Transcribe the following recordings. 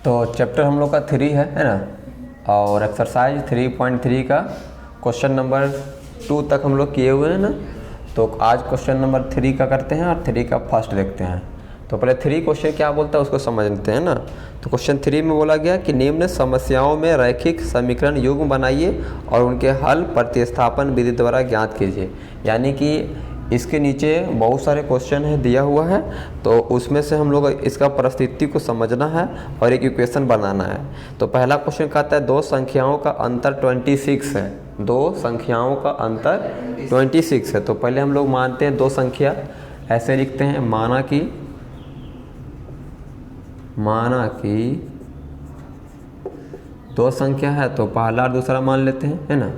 तो चैप्टर हम लोग का 3 है ना। और एक्सरसाइज 3.3 का क्वेश्चन नंबर 2 तक हम लोग किए हुए हैं ना। तो आज क्वेश्चन नंबर 3 का करते हैं और 3 का फर्स्ट देखते हैं। तो पहले 3 क्वेश्चन क्या बोलता है उसको समझ लेते हैं ना। तो क्वेश्चन 3 में बोला गया कि निम्न समस्याओं में रैखिक समीकरण युग्म बनाइए और उनके हल प्रतिस्थापन विधि द्वारा ज्ञात कीजिए। यानी कि इसके नीचे बहुत सारे क्वेश्चन है दिया हुआ है, तो उसमें से हम लोग इसका परिस्थिति को समझना है और एक इक्वेशन बनाना है। तो पहला क्वेश्चन कहता है दो संख्याओं का अंतर 26 है। दो संख्याओं का अंतर 26 है। तो पहले हम लोग मानते हैं दो संख्या, ऐसे लिखते हैं माना कि दो संख्या है तो पहला और दूसरा मान लेते हैं, है ना।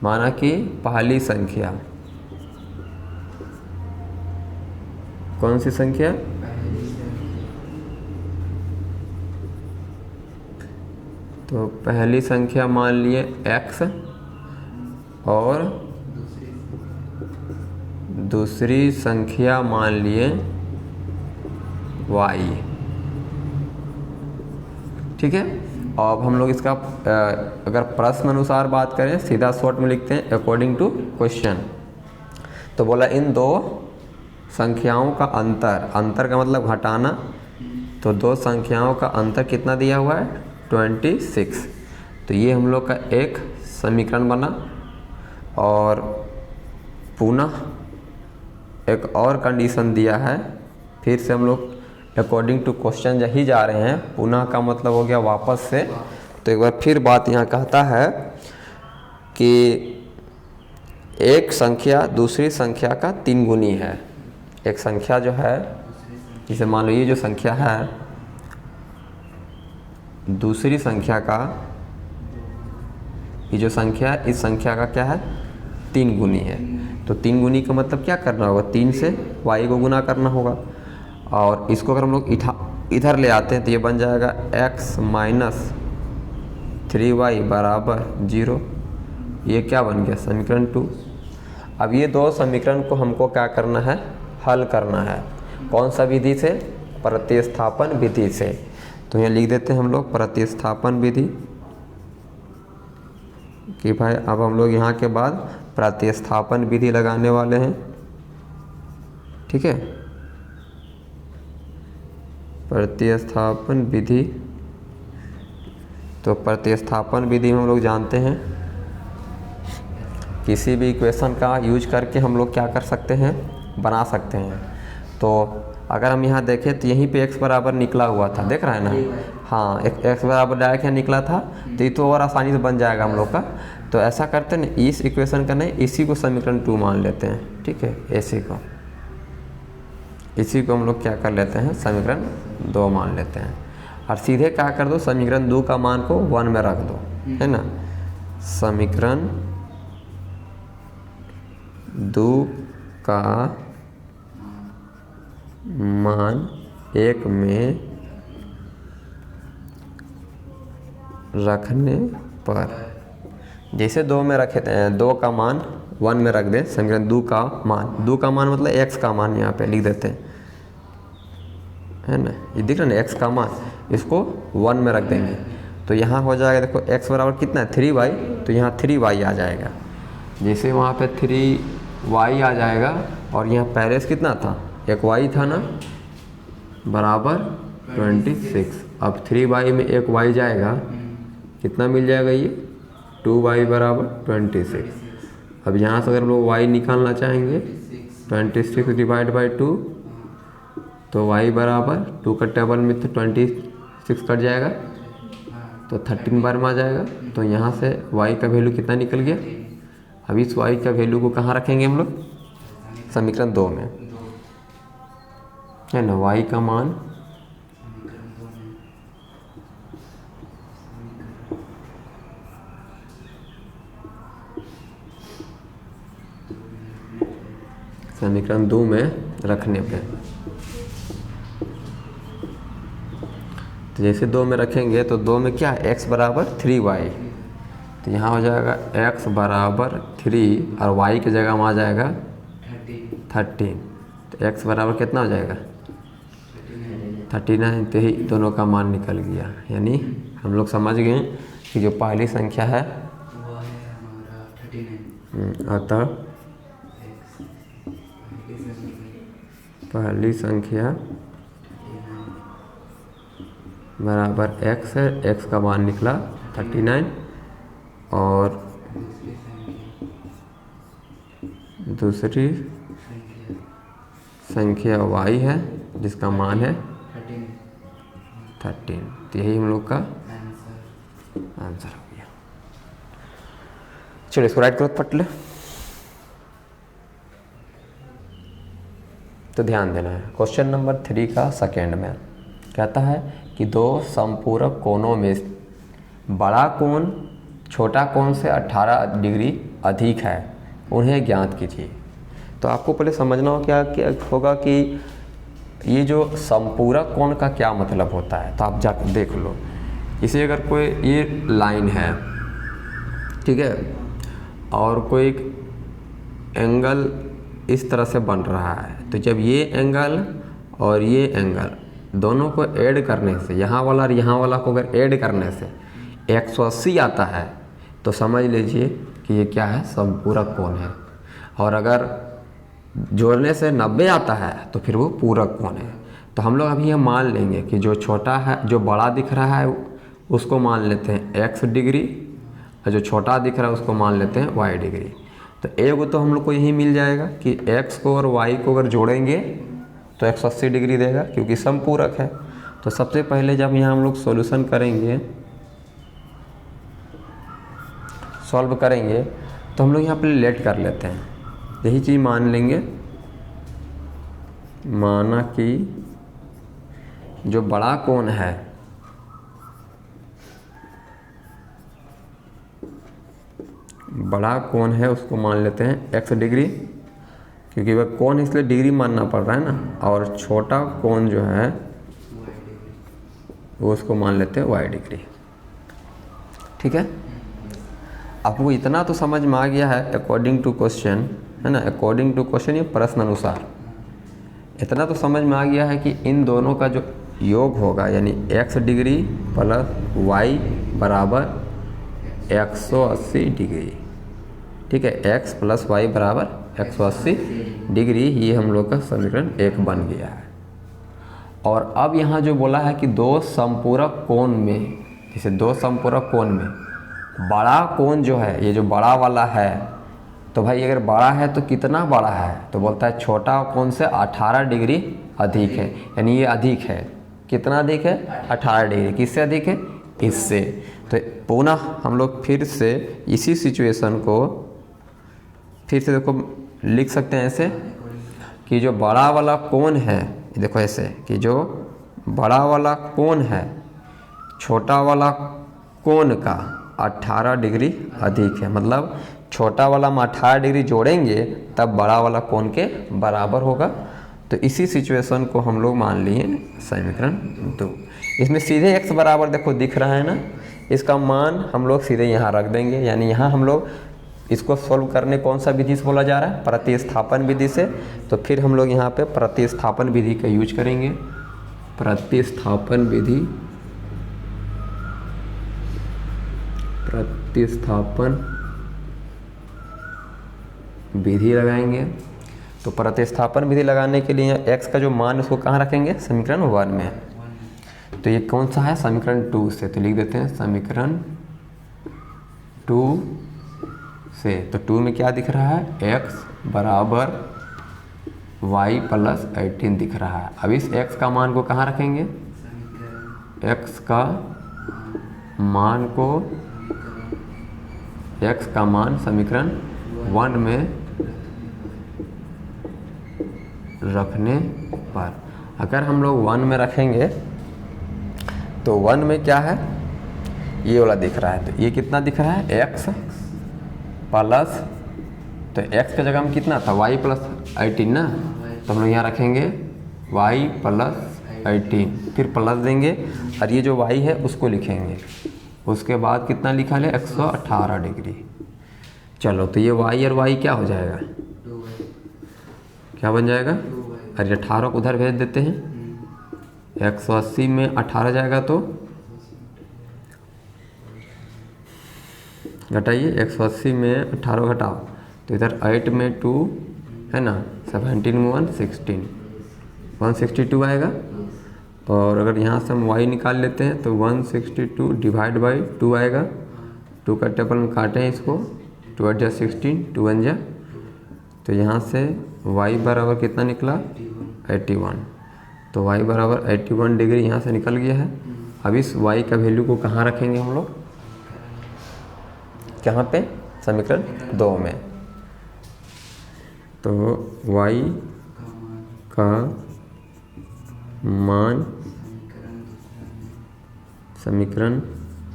माना कि पहली संख्या कौन सी संख्या, तो पहली संख्या मान लिए x और दूसरी संख्या मान लिए y। ठीक है। अब हम लोग इसका अगर प्रश्न अनुसार बात करें, सीधा शॉर्ट में लिखते हैं अकॉर्डिंग टू क्वेश्चन। तो बोला इन दो संख्याओं का अंतर का मतलब घटाना। तो दो संख्याओं का अंतर कितना दिया हुआ है 26। तो ये हम लोग का एक समीकरण बना। और पुनः एक और कंडीशन दिया है, फिर से हम लोग अकॉर्डिंग टू क्वेश्चन ही जा रहे हैं। पुनः का मतलब हो गया वापस से। तो एक बार फिर बात यहाँ कहता है कि एक संख्या दूसरी संख्या का 3 गुनी है। एक संख्या जो है, जैसे मान लो ये जो संख्या है, दूसरी संख्या का, ये जो संख्या है इस संख्या का क्या है 3 गुनी है। तो 3 गुनी का मतलब क्या करना होगा, 3 से y को गुना करना होगा। और इसको अगर हम लोग इधर ले आते हैं तो ये बन जाएगा x माइनस 3y बराबर 0। ये क्या बन गया समीकरण 2। अब ये दो समीकरण को हमको क्या करना है, हल करना है। कौन सा विधि से, प्रतिस्थापन विधि से। तो यहाँ लिख देते हैं हम लोग प्रतिस्थापन विधि कि भाई अब हम लोग यहाँ के बाद प्रतिस्थापन विधि लगाने वाले हैं। ठीक है, प्रतिस्थापन विधि। तो प्रतिस्थापन विधि में हम लोग जानते हैं किसी भी इक्वेशन का यूज करके हम लोग क्या कर सकते हैं, बना सकते हैं। तो अगर हम यहाँ देखें तो यहीं पे x बराबर निकला हुआ था, देख रहे हैं ना। हाँ, एक x बराबर डायरेक्ट यहाँ निकला था, तो ये तो और आसानी से बन जाएगा हम लोग का। तो ऐसा करते हैं ना, इस इक्वेशन का नहीं, इसी को समीकरण 2 मान लेते हैं। ठीक है, इसी को हम लोग क्या कर लेते हैं, समीकरण 2 मान लेते हैं। और सीधे क्या कर दो, समीकरण 2 का मान को 1 में रख दो, है ना। समीकरण 2 का मान 1 में रखने पर, जैसे 2 में रखे थे, 2 का मान 1 में रख दें। समीकरण 2 का मान मतलब x का मान यहाँ पे लिख देते हैं, है ना। ये दिख रहा है ना x का मान, इसको 1 में रख देंगे। तो यहाँ हो जाएगा, देखो x बराबर कितना है 3y, तो यहाँ 3y आ जाएगा। जैसे वहाँ पे 3y आ जाएगा और यहाँ पहले से कितना था, एक y था ना, बराबर 26। अब 3y में एक y जाएगा, कितना मिल जाएगा, ये 2y बराबर 26। अब यहाँ से अगर हम लोग y निकालना चाहेंगे 26 डिवाइड बाई 2, तो y बराबर 2 का टेबल में तो 26 कट जाएगा, तो 13 बार में आ जाएगा। तो यहाँ से y का वैल्यू कितना निकल गया। अब इस y का वैल्यू को कहाँ रखेंगे हम लोग, समीकरण 2 में, है ना। y का मान समीकरण 2 में रखने पे, तो जैसे 2 में रखेंगे तो 2 में क्या है, x बराबर 3y। तो यहाँ हो जाएगा x बराबर 3 और y की जगह में आ जाएगा 13। तो x बराबर कितना हो जाएगा 39, तो ही दोनों का मान निकल गया। यानी हम लोग समझ गए कि जो पहली संख्या है वो है हमारा 39। अतः पहली संख्या बराबर x है, x का मान निकला 39, और दूसरी संख्या y है जिसका मान है 13। तो यही हम लोग का आंसर हो गया। चलो इसको राइट करो पटले। तो ध्यान देना है, क्वेश्चन नंबर 3 का सेकेंड में कहता है कि दो समपूरक कोणों में बड़ा कोण छोटा कोण से 18 डिग्री अधिक है, उन्हें ज्ञात कीजिए। तो आपको पहले समझना हो क्या होगा कि ये जो समपूरक कोण का क्या मतलब होता है। तो आप जाकर देख लो, इसे अगर कोई ये लाइन है, ठीक है, और कोई एंगल इस तरह से बन रहा है, तो जब ये एंगल और ये एंगल दोनों को ऐड करने से, यहाँ वाला और यहाँ वाला को अगर ऐड करने से 180 आता है, तो समझ लीजिए कि ये क्या है, समपूरक कोण है। और अगर जोड़ने से 90 आता है तो फिर वो पूरक कोण है। तो हम लोग अभी ये मान लेंगे कि जो छोटा है, जो बड़ा दिख रहा है उसको मान लेते हैं x डिग्री, और जो छोटा दिख रहा है उसको मान लेते हैं y डिग्री। तो एक तो हम लोग को यही मिल जाएगा कि x को और y को अगर जोड़ेंगे तो 180 डिग्री देगा, क्योंकि समपूरक है। तो सबसे पहले जब यहाँ हम लोग सॉल्यूशन करेंगे, सॉल्व करेंगे, तो हम लोग यहाँ पे लेट कर लेते हैं, यही चीज़ मान लेंगे। माना कि जो बड़ा कोण है उसको मान लेते हैं x डिग्री, क्योंकि वह कोण इसलिए डिग्री मानना पड़ रहा है ना, और छोटा कोण जो है वो उसको मान लेते हैं y डिग्री। ठीक है, आपको इतना तो समझ में आ गया है अकॉर्डिंग टू क्वेश्चन, है ना, अकॉर्डिंग टू क्वेश्चन ये प्रश्न अनुसार इतना तो समझ में आ गया है कि इन दोनों का जो योग होगा, यानी x डिग्री प्लस y बराबर 180 डिग्री। ठीक है, x प्लस वाई बराबर 180 डिग्री, ये हम लोग का समीकरण 1 बन गया है। और अब यहाँ जो बोला है कि दो समपूरक कोण में, जैसे दो समपूरक कोण में बड़ा कोण जो है, ये जो बड़ा वाला है, तो भाई अगर बड़ा है तो कितना बड़ा है, तो बोलता है छोटा कोण से 18 डिग्री अधिक है, यानी ये अधिक है। कितना अधिक है, 18 डिग्री। किससे अधिक है, इससे। तो पुनः हम लोग फिर से इसी सिचुएशन को फिर से देखो लिख सकते हैं ऐसे कि जो बड़ा वाला कोण है, देखो ऐसे कि जो बड़ा वाला कोण है छोटा वाला कोण का 18 डिग्री अधिक है, मतलब छोटा वाला में 18 डिग्री जोड़ेंगे तब बड़ा वाला कोण के बराबर होगा। तो इसी सिचुएशन को हम लोग मान लिए समीकरण 2। इसमें सीधे x बराबर देखो दिख रहा है ना, इसका मान हम लोग सीधे यहाँ रख देंगे, यानी यहाँ हम लोग इसको सॉल्व करने कौन सा विधि से बोला जा रहा है, प्रतिस्थापन विधि से। तो फिर हम लोग यहाँ पे प्रतिस्थापन विधि का यूज करेंगे। प्रतिस्थापन विधि लगाएंगे। तो प्रतिस्थापन विधि लगाने के लिए x का जो मान उसको कहाँ रखेंगे, समीकरण 1 में। तो ये कौन सा है, समीकरण 2 से। तो लिख देते हैं समीकरण 2 से। तो 2 में क्या दिख रहा है, x बराबर y प्लस 18 दिख रहा है। अब इस x का मान को कहाँ रखेंगे, x का मान समीकरण 1 में रखने पर, अगर हम लोग 1 में रखेंगे तो 1 में क्या है, ये वाला दिख रहा है। तो ये कितना दिख रहा है, x प्लस, तो x का जगह में कितना था, y प्लस 18 ना, तो हम लोग यहाँ रखेंगे y प्लस 18, फिर प्लस देंगे और ये जो y है उसको लिखेंगे। उसके बाद कितना लिखा है, 118 डिग्री। चलो तो ये y और y क्या हो जाएगा, क्या बन जाएगा, और 18 को उधर भेज देते हैं, 180 में 18 जाएगा तो घटाइए, 180 में 18 घटाओ तो इधर 8 में 2 है ना, 17 में 1 16, 162 आएगा। और अगर यहाँ से हम y निकाल लेते हैं तो 162 डिवाइड बाई 2 आएगा। 2 का टेबल में काटें इसको, 2 8 जा 16, 2 1 जा, तो यहाँ से y बराबर कितना निकला 81। तो y बराबर 81 डिग्री यहाँ से निकल गया है। अब इस y का वैल्यू को कहाँ रखेंगे हम लोग, कहाँ पे, समीकरण 2 में। तो y का मान समीकरण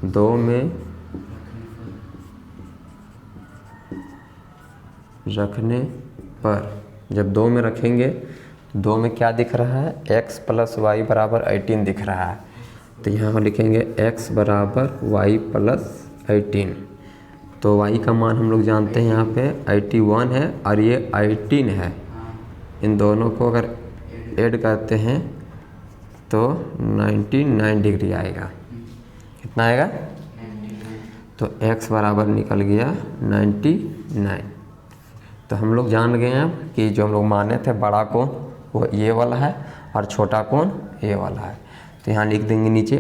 2 में रखने पर, जब 2 में रखेंगे, 2 में क्या दिख रहा है, x प्लस वाई बराबर 18 दिख रहा है। तो यहाँ हम लिखेंगे x बराबर y प्लस 18। तो y का मान हम लोग जानते हैं यहाँ पे 81 है और ये 18 है। इन दोनों को अगर ऐड करते हैं तो 99 डिग्री आएगा। कितना आएगा, तो x बराबर निकल गया 99। तो हम लोग जान गए हैं कि जो हम लोग माने थे बड़ा कोण वो ये वाला है और छोटा कोण ये वाला है। तो यहाँ लिख देंगे नीचे,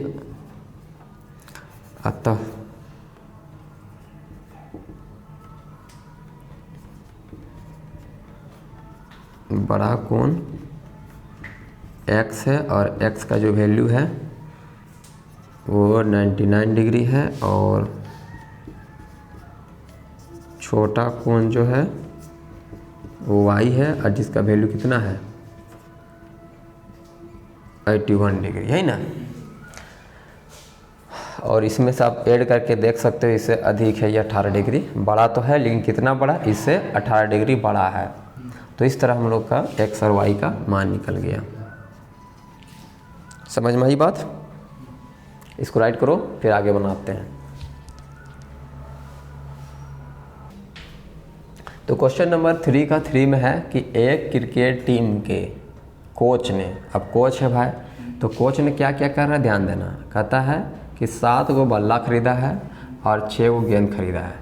अतः बड़ा कोण x है और x का जो वैल्यू है वो 99 डिग्री है, और छोटा कोण जो है वो y है और जिसका वैल्यू कितना है 81 डिग्री, है ना। और इसमें से आप ऐड करके देख सकते हो, इससे अधिक है ये 18 डिग्री, बड़ा तो है लेकिन कितना बड़ा, इससे 18 डिग्री बड़ा है। तो इस तरह हम लोग का x और y का मान निकल गया। समझ में आई बात, इसको राइट करो फिर आगे बनाते हैं। तो क्वेश्चन नंबर 3 का 3 में है कि एक क्रिकेट टीम के कोच ने, अब कोच है भाई, तो कोच ने क्या क्या कर रहा है ध्यान देना। कहता है कि 7 गो बल्ला खरीदा है और 6 गो गेंद खरीदा है।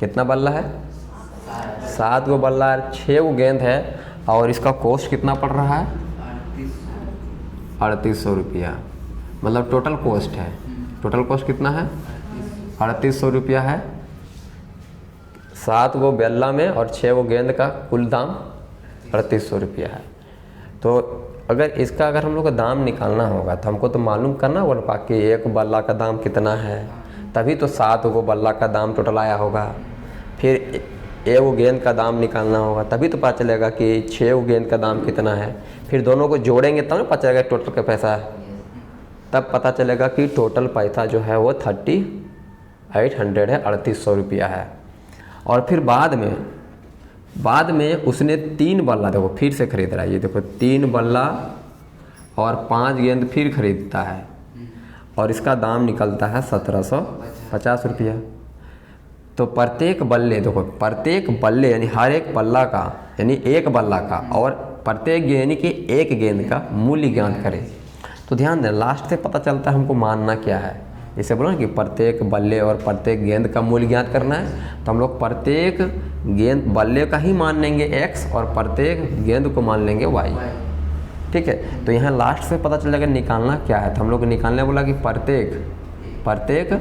कितना बल्ला है, 7 गो बल्ला और 6 गो गेंद है, और इसका कॉस्ट कितना पड़ रहा है 3800 रुपया। मतलब टोटल कॉस्ट है, टोटल कॉस्ट कितना है 3800 रुपया है। 7 गो बल्ला में और 6 गो गेंद का कुल दाम 3800 रुपया है। तो अगर हम लोग का दाम निकालना होगा तो हमको तो मालूम करना होगा कि एक बल्ला का दाम कितना है, तभी तो 7 गो बल्ला का दाम टोटल आया होगा। फिर एक गो गेंद का दाम निकालना होगा, तभी तो पता चलेगा कि 6 गो गेंद का दाम कितना है। फिर दोनों को जोड़ेंगे तब ना पता चलेगा टोटल का पैसा है, तब पता चलेगा कि टोटल पैसा जो है वो 3800 है, 3800 रुपया है। और फिर बाद में उसने 3 बल्ला, देखो फिर से खरीद रहा है, ये देखो 3 बल्ला और 5 गेंद फिर खरीदता है, और इसका दाम निकलता है 1750 रुपया। तो प्रत्येक बल्ले, देखो प्रत्येक बल्ले यानी हर एक बल्ला का, यानी एक बल्ला का, और प्रत्येक यानी कि एक गेंद का मूल्य ज्ञात करें। तो ध्यान दें, लास्ट से पता चलता है हमको मानना क्या है। जैसे बोला ना कि प्रत्येक बल्ले और प्रत्येक गेंद का मूल्य ज्ञात करना है, तो हम लोग प्रत्येक गेंद बल्ले का ही मान लेंगे x और प्रत्येक गेंद को मान लेंगे y। ठीक है, तो यहाँ लास्ट से पता चल जाएगा निकालना क्या है। तो हम लोग निकालने बोला कि प्रत्येक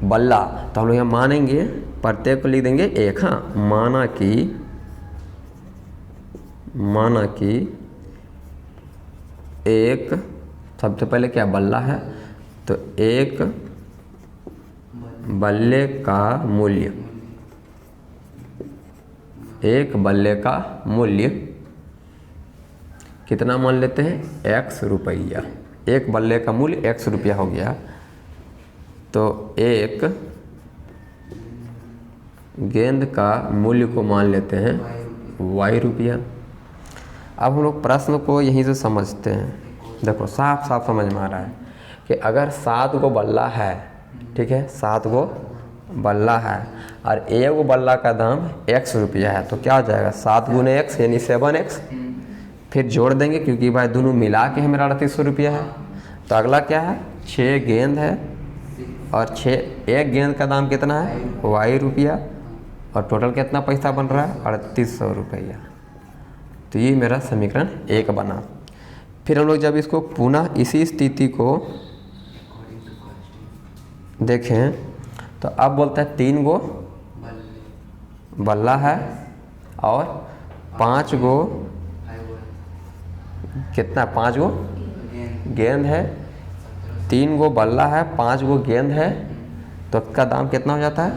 बल्ला, तो हम लोग यहाँ मानेंगे, प्रत्येक को लिख देंगे 1। हाँ, माना कि एक, सबसे पहले क्या बल्ला है, तो एक बल्ले का मूल्य, एक बल्ले का मूल्य कितना मान लेते हैं x रुपया। एक बल्ले का मूल्य x रुपया हो गया, तो एक गेंद का मूल्य को मान लेते हैं y रुपया। अब हम लोग प्रश्न को यहीं से समझते हैं। देखो साफ साफ समझ में आ रहा है कि अगर 7 गो बल्ला है, ठीक है, 7 गो बल्ला है और एक गो बल्ला का दाम x रुपया है, तो क्या हो जाएगा 7 गुने x यानी 7x। फिर जोड़ देंगे क्योंकि भाई दोनों मिला के मेरा 3800 रुपया है। तो अगला क्या है, 6 गेंद है और 1 गेंद का दाम कितना है, y रुपया, और टोटल कितना पैसा बन रहा है, 3800 रुपया। तो ये मेरा समीकरण 1 बना। फिर हम लोग जब इसको पुनः इसी स्थिति को देखें तो अब बोलता है 3 गो बल्ला है और 5 गो कितना, 5 गो गेंद है, 3 गो बल्ला है, 5 गो गेंद है, तो इसका दाम कितना हो जाता है,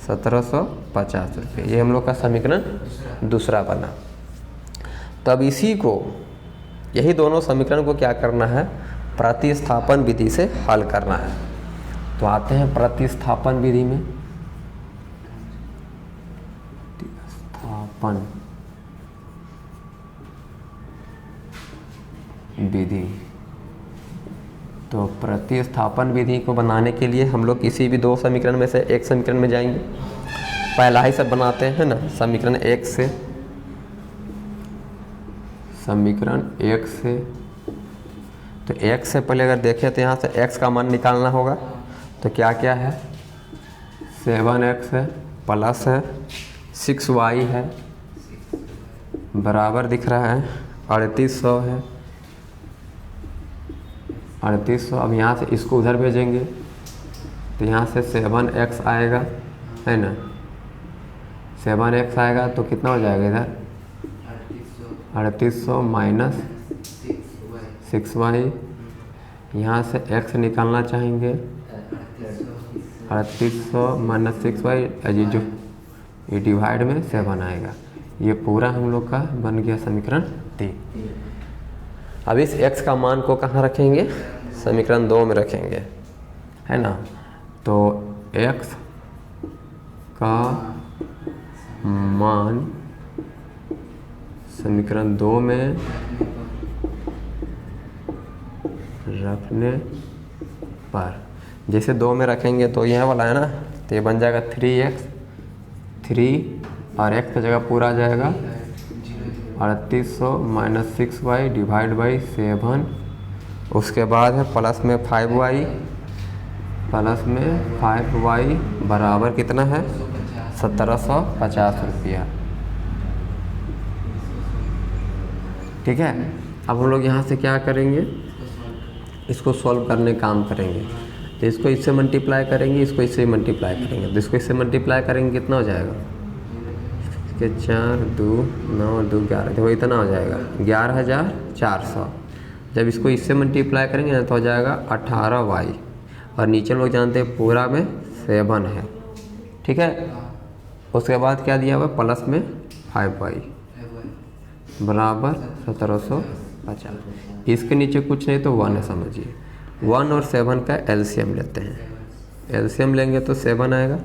1750 रुपये। ये हम लोग का समीकरण दूसरा बना। तब इसी को, यही दोनों समीकरण को क्या करना है, प्रतिस्थापन विधि से हल करना है। तो आते हैं प्रतिस्थापन विधि में। प्रतिस्थापन विधि, तो प्रतिस्थापन विधि को बनाने के लिए हम लोग किसी भी 2 समीकरण में से एक समीकरण में जाएंगे। पहला ही सब बनाते हैं ना, समीकरण 1 से, समीकरण 1 से। तो 1 से पहले अगर देखें तो यहाँ से x का मान निकालना होगा। तो क्या क्या है, 7x है प्लस है 6y है बराबर दिख रहा है 3800 है 3800। अब यहाँ से इसको उधर भेजेंगे तो यहाँ से 7x आएगा, है ना, 7x आएगा तो कितना हो जाएगा इधर, 3800 माइनस 6y। यहाँ से x निकालना चाहेंगे, 3800 माइनस 6y, ये जो ये डिवाइड में 7 आएगा। ये पूरा हम लोग का बन गया समीकरण 3। अब इस x का मान को कहाँ रखेंगे, समीकरण 2 में रखेंगे, है ना। तो x का मान समीकरण 2 में रखने पर, जैसे 2 में रखेंगे तो यह वाला है ना, तो ये बन जाएगा 3x, 3 और x की जगह पूरा आ जाएगा 3800 माइनस 6y डिवाइड बाई 7। उसके बाद है प्लस में 5y, प्लस में 5y बराबर कितना है, 1750 रुपया। ठीक है। अब हम लोग यहाँ से क्या करेंगे, इसको सॉल्व करने काम करेंगे। तो इसको इससे मल्टीप्लाई करेंगे, इसको इससे मल्टीप्लाई करेंगे। तो इसको इससे मल्टीप्लाई करेंगे कितना हो जाएगा, इसके 4 2 9 2 11, देखो इतना हो जाएगा 11400। जब इसको इससे मल्टीप्लाई करेंगे ना तो हो जाएगा 18y, और नीचे लोग जानते हैं पूरा में 7 है। ठीक है। उसके बाद क्या दिया हुआ, प्लस में 5y बराबर 1750। इसके नीचे कुछ नहीं तो 1 है, समझिए 1 और 7 का एलसीएम लेते हैं। एलसीएम लेंगे तो 7 आएगा।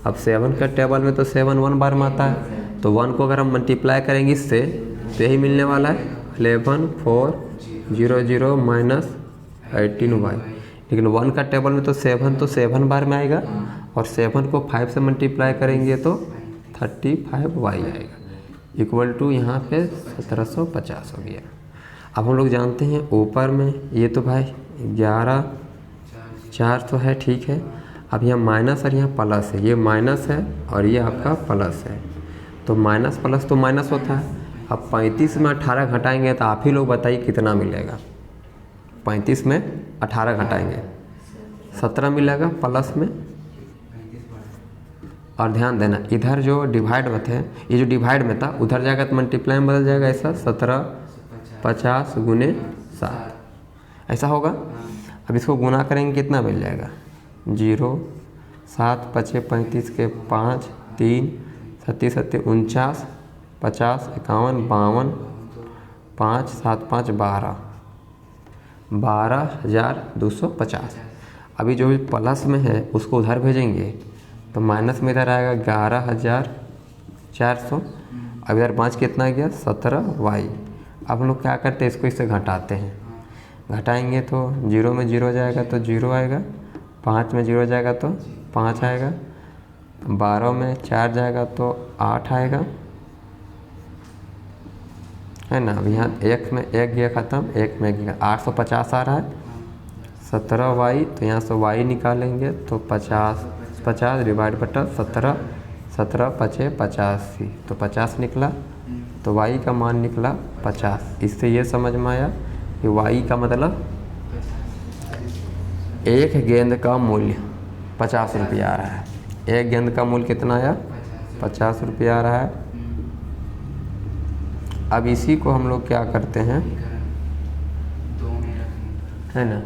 अब 7 का टेबल में तो 7 1 बार में आता है, तो 1 को अगर हम मल्टीप्लाई करेंगे इससे तो यही मिलने वाला है 11400 माइनस 18y। लेकिन 1 का टेबल में तो 7 बार में आएगा, और 7 को 5 से मल्टीप्लाई करेंगे तो 35y आएगा, इक्वल टू यहाँ पे 1750 हो गया। अब हम लोग जानते हैं ऊपर में ये तो भाई 11400 है, ठीक है। अब यहाँ माइनस और यहाँ प्लस है, ये माइनस है और ये आपका प्लस है, तो माइनस प्लस तो माइनस होता है। अब 35 में 18 घटाएंगे तो आप ही लोग बताइए कितना मिलेगा। 35 में 18 घटाएंगे 17 मिलेगा प्लस में। और ध्यान देना इधर जो डिवाइड में थे, ये जो डिवाइड में था उधर जाएगा तो मल्टीप्लाई में बदल जाएगा, ऐसा 1750 गुने 7 ऐसा होगा। अब इसको गुना करेंगे कितना मिल जाएगा, 0 7 5 35 के 5 3 37 49 50 51 52 5 7 5 12 12250। अभी जो प्लस में है उसको उधर भेजेंगे तो माइनस में इधर आएगा 11400। अब इधर 5 कितना गया 17y। अब हम लोग क्या करते हैं, इसको इससे घटाते हैं। घटाएंगे तो 0 में 0 जाएगा तो 0 आएगा, 5 में 0 जाएगा तो 5 आएगा, 12 में 4 जाएगा तो 8 आएगा, है ना। अब यहाँ एक में एक गया ख़त्म, एक में गया 850 आ रहा है। 17y, तो यहाँ से y निकालेंगे तो 50 डिवाइड बटा 17, 17 पचे 85, तो 50 निकला। तो y का मान निकला 50। इससे ये समझ में आया कि y का मतलब एक गेंद का मूल्य 50 रुपया आ रहा है। एक गेंद का मूल्य कितना आया? 50 रुपया आ रहा है। अब इसी को हम लोग क्या करते हैं, है ना।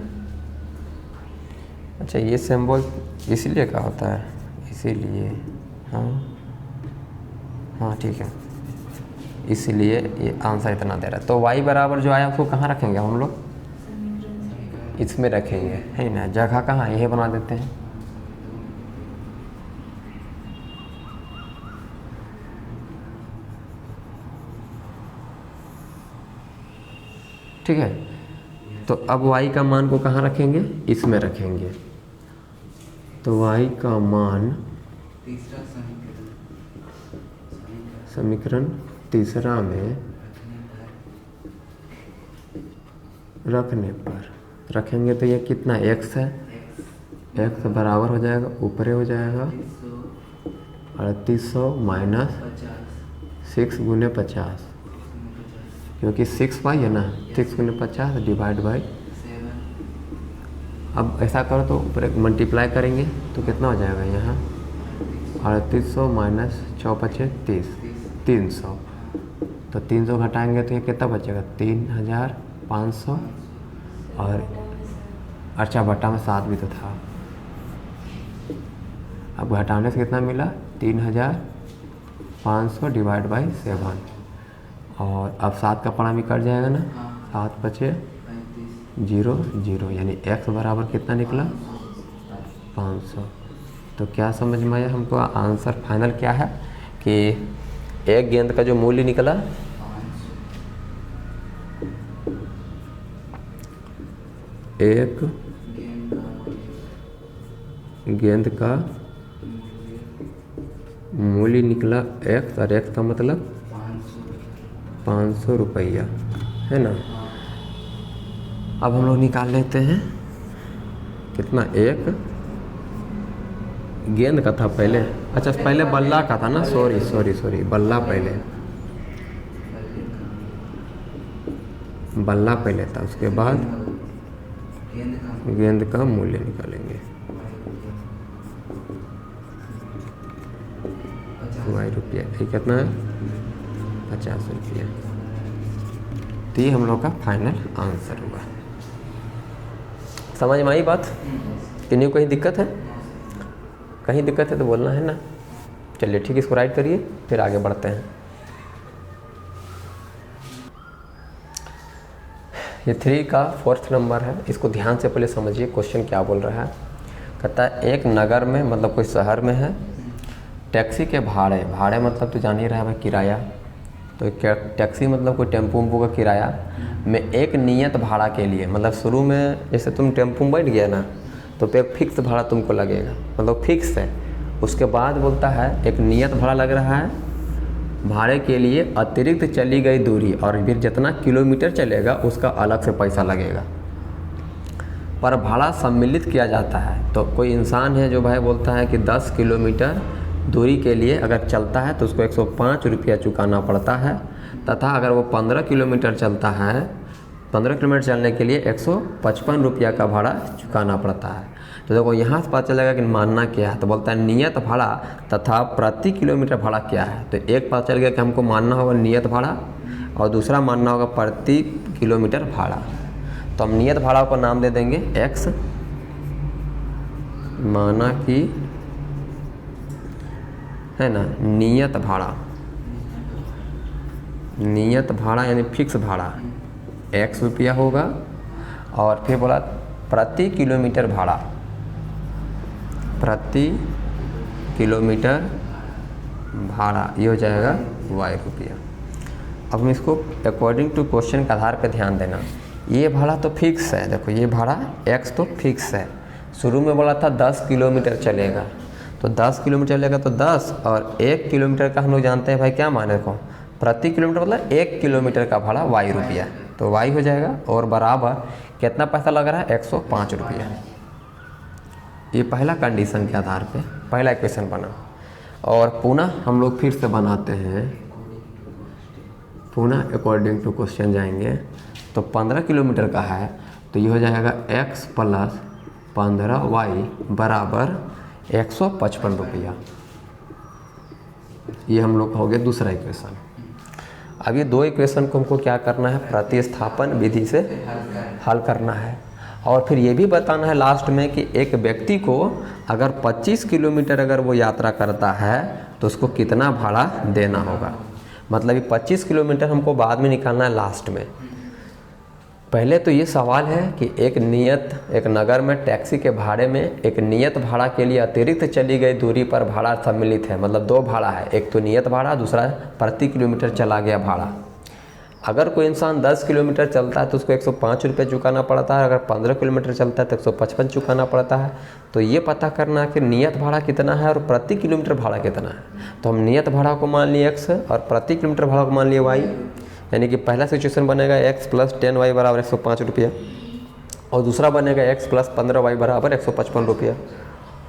अच्छा, ये सिंबल इसीलिए का होता है, इसीलिए, हाँ ठीक है, इसीलिए ये आंसर इतना दे रहा है। तो y बराबर जो आया उसको कहाँ रखेंगे हम लोग? इसमें रखेंगे, है ना। जगह कहाँ, यही बना देते हैं। ठीक है, तो अब y का मान को कहाँ रखेंगे? इसमें रखेंगे। तो y का मान तीसरा समीकरण तीसरा में रखने पर रखेंगे तो ये कितना x है? x बराबर हो जाएगा, ऊपरे हो जाएगा 3800 माइनस 6 गुने 50, क्योंकि 6y है ना, 6 गुने 50 डिवाइड बाई। अब ऐसा करो तो ऊपर एक मल्टीप्लाई करेंगे तो कितना हो जाएगा यहाँ? 3800 माइनस 6 पचे 30, 300। तो 300 घटाएंगे तो ये कितना बचेगा? 3500। और अच्छा, बटा में 7 भी तो था। अब घटाने से कितना मिला? 3500 डिवाइड बाई 7। और अब 7 का पड़ा भी कट जाएगा ना, 7 बचे 0 0, यानी x बराबर कितना निकला? 500। तो क्या समझ में आया हमको? आंसर फाइनल क्या है कि एक गेंद का जो मूल्य निकला, एक गेंद का मूल्य निकला x, और x का मतलब 500 रुपया, है ना। अब हम लोग निकाल लेते हैं कितना? एक गेंद का था पहले, अच्छा पहले बल्ला का था ना, सॉरी बल्ला पहले, बल्ला पहले था, उसके बाद गेंद का मूल्य निकालेंगे। y रुपया, ये कितना है? 50 रुपया। तो ये हम लोग का फाइनल आंसर हुआ। समझ में आई बात कि नहीं? कहीं दिक्कत है? कहीं दिक्कत है तो बोलना, है ना। चलिए ठीक है, इसको राइट करिए, फिर आगे बढ़ते हैं। ये 3 का 4th नंबर है, इसको ध्यान से पहले समझिए क्वेश्चन क्या बोल रहा है। कहता है एक नगर में, मतलब कोई शहर में है, टैक्सी के भाड़े मतलब तो जान ही रहा है भाई, किराया। तो टैक्सी मतलब कोई टेम्पो का किराया में एक नियत भाड़ा के लिए, मतलब शुरू में जैसे तुम टेम्पो में बैठ गया ना, तो पे फिक्स भाड़ा तुमको लगेगा, मतलब फिक्स है। उसके बाद बोलता है एक नियत भाड़ा लग रहा है, भाड़े के लिए अतिरिक्त चली गई दूरी और फिर जितना किलोमीटर चलेगा उसका अलग से पैसा लगेगा, पर भाड़ा सम्मिलित किया जाता है। तो कोई इंसान है जो भाई बोलता है कि 10 किलोमीटर दूरी के लिए अगर चलता है तो उसको 105 रुपया चुकाना पड़ता है, तथा अगर वो 15 किलोमीटर चलता है, 15 किलोमीटर चलने के लिए 155 रुपया का भाड़ा चुकाना पड़ता है। तो देखो यहाँ से पता चलेगा कि मानना क्या है। तो बोलता है नियत भाड़ा तथा प्रति किलोमीटर भाड़ा क्या है। तो एक पता चल गया कि हमको मानना होगा नियत भाड़ा, और दूसरा मानना होगा प्रति किलोमीटर भाड़ा। तो हम नियत भाड़ा को नाम दे देंगे x, माना कि, है ना, नियत भाड़ा यानी फिक्स भाड़ा x रुपया होगा, और फिर बोला प्रति किलोमीटर भाड़ा, प्रति किलोमीटर भाड़ा ये हो जाएगा y रुपया। अब हम इसको अकॉर्डिंग टू क्वेश्चन के आधार पर ध्यान देना। ये भाड़ा तो फिक्स है, देखो ये भाड़ा x तो फिक्स है। शुरू में बोला था 10 किलोमीटर चलेगा, तो 10 किलोमीटर चलेगा तो 10, और 1 किलोमीटर का हम लोग जानते हैं भाई क्या माने को, प्रति किलोमीटर मतलब 1 किलोमीटर का भाड़ा y रुपया, तो y हो जाएगा और बराबर कितना पैसा लग रहा है 105 रुपया। ये पहला कंडीशन के आधार पे पहला इक्वेशन बना। और पुनः हम लोग फिर से बनाते हैं, पुनः अकॉर्डिंग टू क्वेश्चन जाएंगे। तो 15 किलोमीटर का है तो ये हो जाएगा x प्लस 15y बराबर 155 रुपया। ये हम लोग का हो गया दूसरा इक्वेशन। अब ये दो इक्वेशन को हमको क्या करना है, प्रतिस्थापन विधि से हल करना है। और फिर ये भी बताना है लास्ट में कि एक व्यक्ति को अगर 25 किलोमीटर अगर वो यात्रा करता है तो उसको कितना भाड़ा देना होगा। मतलब ये 25 किलोमीटर हमको बाद में निकालना है लास्ट में। पहले तो ये सवाल है कि एक नगर में टैक्सी के भाड़े में एक नियत भाड़ा के लिए अतिरिक्त चली गई दूरी पर भाड़ा सम्मिलित है। मतलब दो भाड़ा है, एक तो नियत भाड़ा, दूसरा प्रति किलोमीटर चला गया भाड़ा। अगर कोई इंसान 10 किलोमीटर चलता है तो उसको 105 रुपये चुकाना पड़ता है, अगर 15 किलोमीटर चलता है तो 155 चुकाना पड़ता है। तो ये पता करना है कि नियत भाड़ा कितना है और प्रति किलोमीटर भाड़ा कितना है। तो हम नियत भाड़ा को मान लिए x और प्रति किलोमीटर भाड़ा को मान लिए y, यानी कि पहला सिचुएशन बनेगा x प्लस 10y बराबर 105 रुपया और दूसरा बनेगा x प्लस 15y बराबर 155 रुपया।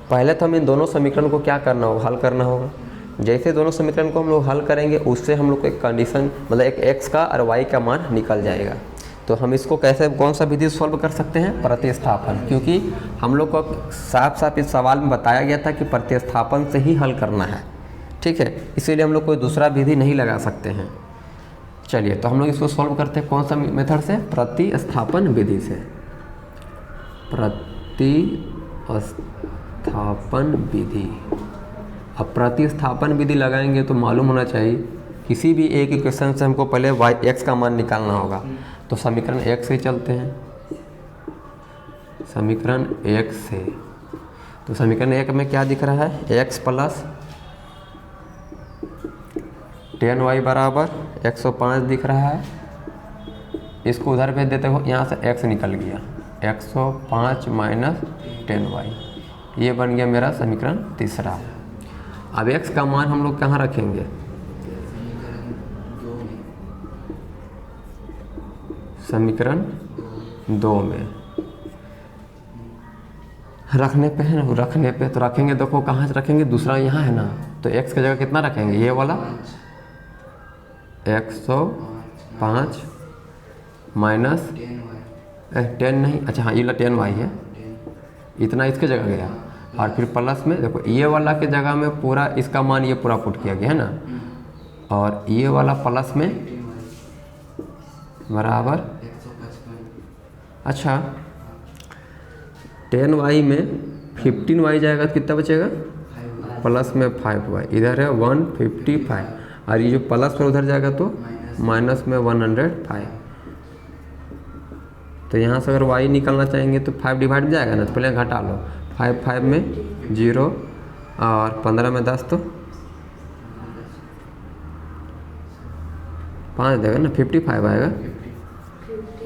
पहले तो हम इन दोनों समीकरण को क्या करना होगा, हल करना होगा। जैसे दोनों समीकरण को हम लोग हल करेंगे उससे हम लोग को एक कंडीशन मतलब एक x का और y का मान निकल जाएगा। तो हम इसको कैसे कौन सा विधि सॉल्व कर सकते हैं, प्रतिस्थापन, क्योंकि हम लोग को साफ साफ इस सवाल में बताया गया था कि प्रतिस्थापन से ही हल करना है। ठीक है, इसीलिए हम लोग कोई दूसरा विधि नहीं लगा सकते हैं। चलिए तो हम लोग इसको सॉल्व करते हैं कौन सा मेथड से, प्रतिस्थापन विधि से। प्रतिस्थापन विधि। अब प्रतिस्थापन विधि लगाएंगे तो मालूम होना चाहिए किसी भी एक इक्वेशन से हमको पहले x का मान निकालना होगा। तो समीकरण 1 से चलते हैं, समीकरण 1 से। तो समीकरण 1 में क्या दिख रहा है, x प्लस 10y बराबर 105 दिख रहा है। इसको उधर भेज देते हो, यहाँ से x निकल गया, 105 माइनस 10y, ये बन गया मेरा समीकरण तीसरा। अब x का मान हम लोग कहाँ रखेंगे, समीकरण 2 में रखने पे है ना, रखने पे तो रखेंगे, देखो कहाँ से रखेंगे, दूसरा यहाँ है ना, तो x की जगह कितना रखेंगे, ये वाला 105 माइनस 10 नहीं, अच्छा हाँ ये 10y है, इतना इसके जगह गया। और फिर प्लस में देखो ये वाला के जगह में पूरा इसका मान ये पूरा पुट किया गया है ना, और ये वाला प्लस में बराबर, अच्छा 10y में 15y जाएगा तो कितना बचेगा, प्लस में 5y, इधर है 155, और ये जो प्लस में उधर जाएगा तो माइनस में 105। तो यहाँ से अगर y निकालना चाहेंगे तो 5 डिवाइड में जाएगा ना, तो पहले घटा लो, 5 में 0 और 15 में 10 तो 5 देगा ना, 55 आएगा,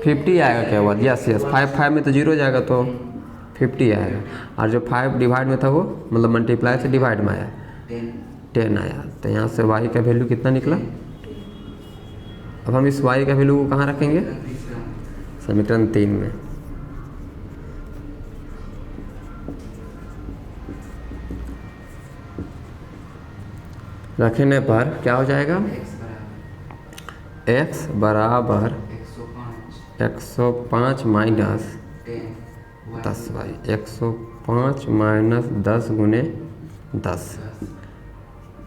50 आएगा केवल, यस यस, 5 में तो 0 जाएगा तो 50 आएगा। और जो 5 डिवाइड में था वो मतलब मल्टीप्लाई से डिवाइड में आया, 10 आया। तो यहाँ से y का वैल्यू कितना निकला। अब हम इस y का वैल्यू को कहाँ रखेंगे, समीकरण 3 में। रखने पर क्या हो जाएगा, x बराबर 105 माइनस 10y, 105 माइनस 10 गुने 10,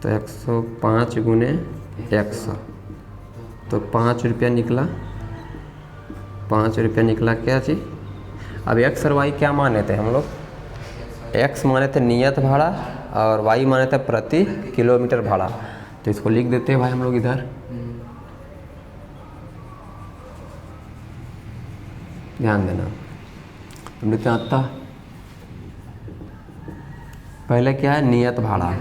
तो 105 गुने 100, तो 5 रुपया निकला, 5 रुपया निकला क्या चीज़। अब x और y क्या माने थे हम लोग, x माने थे नियत भाड़ा और y माने थे प्रति किलोमीटर भाड़ा। तो इसको लिख देते हैं भाई हम लोग इधर, ध्यान देना। हम लिखते हैं आता पहले क्या है, नियत भाड़ा,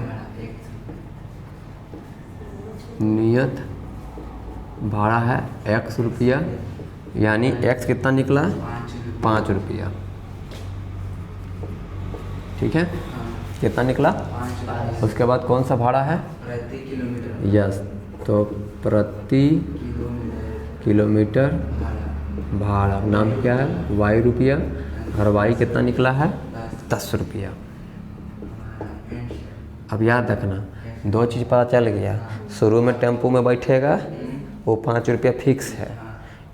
नियत भाड़ा है x रुपया, यानी x कितना निकला, 5 रुपया, ठीक है, कितना निकला। उसके बाद कौन सा भाड़ा है, प्रति किलोमीटर, यस, तो प्रति किलोमीटर भाड़ा। नाम क्या है? वाई रुपया, और वाई कितना निकला है? 10 रुपया। अब याद रखना, दो चीज़ पता चल गया। शुरू में टेम्पो में बैठेगा वो 5 रुपया फिक्स है,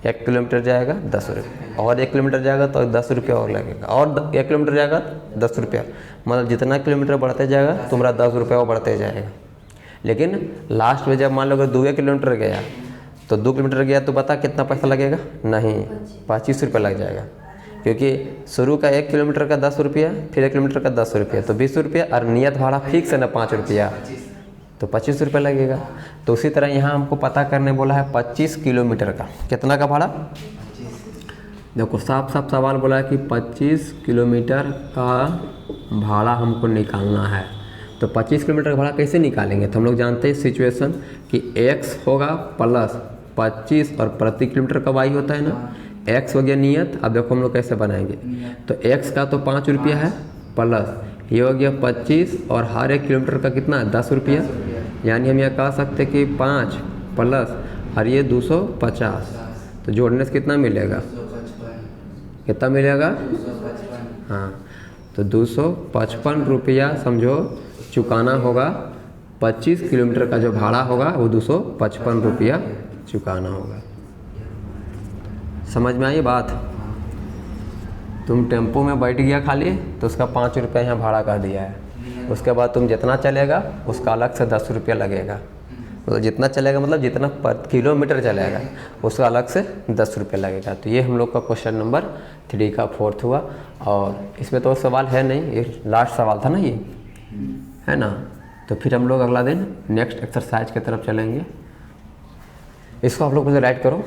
1 किलोमीटर जाएगा 10 रुपये, और 1 किलोमीटर जाएगा तो 10 रुपया और लगेगा, और 1 किलोमीटर जाएगा 10 रुपया, मतलब जितना किलोमीटर बढ़ते जाएगा तुम्हारा 10 रुपया और बढ़ते जाएगा। लेकिन लास्ट में जब मान लो अगर 2 किलोमीटर गया तो 2 किलोमीटर गया तो बता कितना पैसा लगेगा? नहीं, 25 रुपया लग जाएगा, क्योंकि शुरू का 1 किलोमीटर का 10 रुपया, फिर 1 किलोमीटर का 10 रुपया, तो 20 रुपया, और नियत भाड़ा फिक्स है ना 5 रुपया, तो 25 रुपये लगेगा। तो उसी तरह यहाँ हमको पता करने बोला है 25 किलोमीटर का, कितना का भाड़ा? देखो साफ साफ सवाल बोला है कि 25 किलोमीटर का भाड़ा हमको निकालना है। तो 25 किलोमीटर का भाड़ा कैसे निकालेंगे? तो हम लोग जानते हैं सिचुएशन कि x होगा प्लस 25 और प्रति किलोमीटर का y होता है ना, x हो गया नियत। अब देखो हम लोग कैसे बनाएंगे, तो x का तो 5 रुपया है, प्लस ये हो गया 25, और हर 1 किलोमीटर का कितना है? 10 रुपया। यानी हम यह कह सकते हैं कि 5 प्लस और ये 250, तो जोड़ने से कितना मिलेगा? कितना मिलेगा? हाँ, तो 255 रुपया समझो चुकाना होगा। 25 किलोमीटर का जो भाड़ा होगा वो 255 रुपया चुकाना होगा। समझ में आई बात? तुम टेम्पो में बैठ गया खाली तो उसका 5 रुपया यहाँ भाड़ा कर दिया है, उसके बाद तुम जितना चलेगा उसका अलग से 10 रुपया लगेगा। तो जितना चलेगा मतलब जितना पर किलोमीटर चलेगा उसका अलग से 10 रुपये लगेगा। तो ये हम लोग का क्वेश्चन नंबर 3 का 4th हुआ, और इसमें तो सवाल है नहीं, ये लास्ट सवाल था ना, ये है ना। तो फिर हम लोग अगला दिन नेक्स्ट एक्सरसाइज की तरफ चलेंगे। इसको आप लोग मुझे राइट करो।